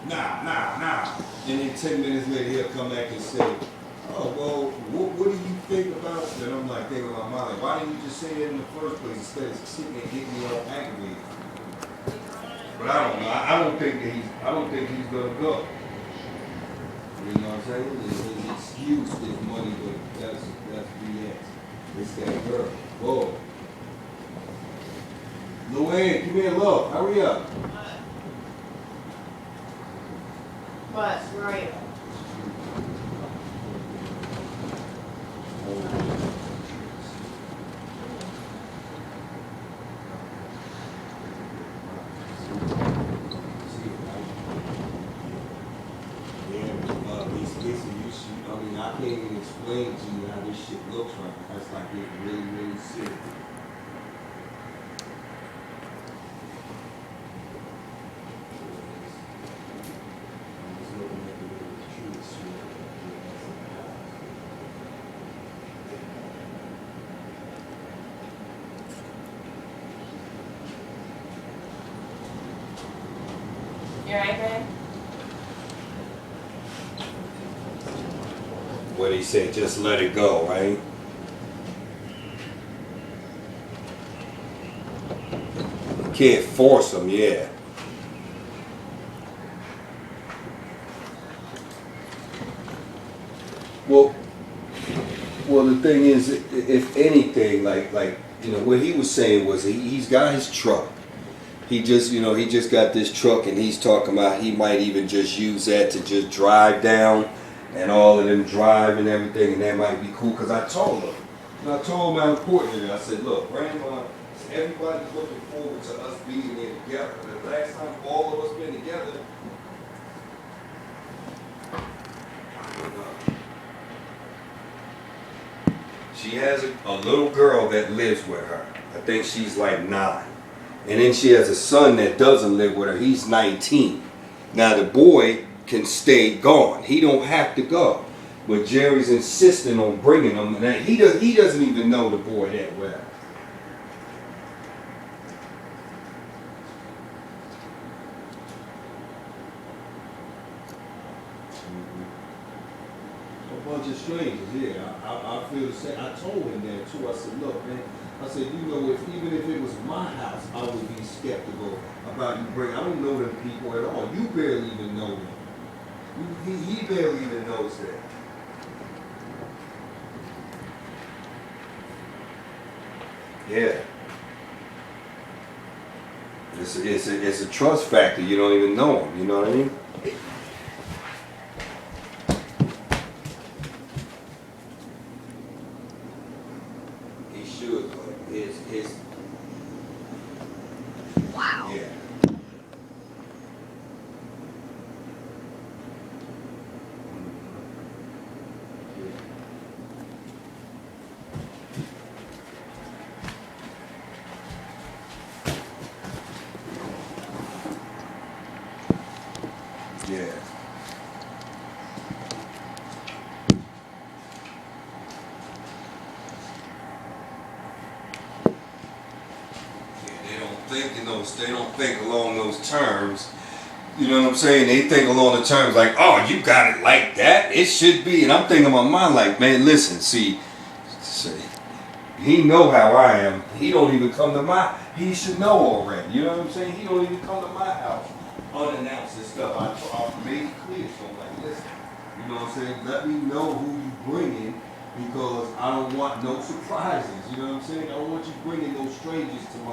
Nah. And then 10 minutes later, he'll come back and say, oh, well, what do you think about it? And I'm like, thinking about my life. Why didn't you just say it in the first place instead of sitting there getting me all aggravated? But I don't know. I don't think he's gonna go. You know what I'm saying? His excuse is money, but that's BS. It's that girl. Whoa. Luann, come here, look. Hurry up. What? Where are you? I mean, I can't even explain to you how this shit looks right now. That's like it really sick. You alright, babe? What he said, just let it go, right? You can't force them, yeah. Well, the thing is, if anything, like you know, what he was saying was he's got his truck. He just got this truck, and he's talking about he might even just use that to just drive down and all of them drive and everything, and that might be cool. Because I told him, and I told him how important it is. I said, look, Grandma, everybody's looking forward to us being there together. The last time all of us been together, she has a little girl that lives with her. I think she's like 9. And then she has a son that doesn't live with her. He's 19. Now the boy can stay gone. He don't have to go. But Jerry's insisting on bringing him. And he doesn't even know the boy that well. A bunch of strangers, yeah. I feel the same. I told him that too. I said, look, man. I said, you know, even if it was my house, I would be skeptical about you bringing. I don't know them people at all. You barely even know them. He barely even knows that. Yeah. It's a trust factor. You don't even know him. You know what I mean? He should. His. Wow. Yeah. Yeah. They don't think along those terms. You know what I'm saying? They think along the terms like, oh, you got it like that. It should be. And I'm thinking in my mind like, man, listen, see, he know how I am. He don't even come to he should know already. You know what I'm saying? He don't even come to my house unannounced and stuff. I made it clear. So I'm like, listen, you know what I'm saying? Let me know who you bringing because I don't want no surprises. You know what I'm saying? I don't want you bringing no strangers to my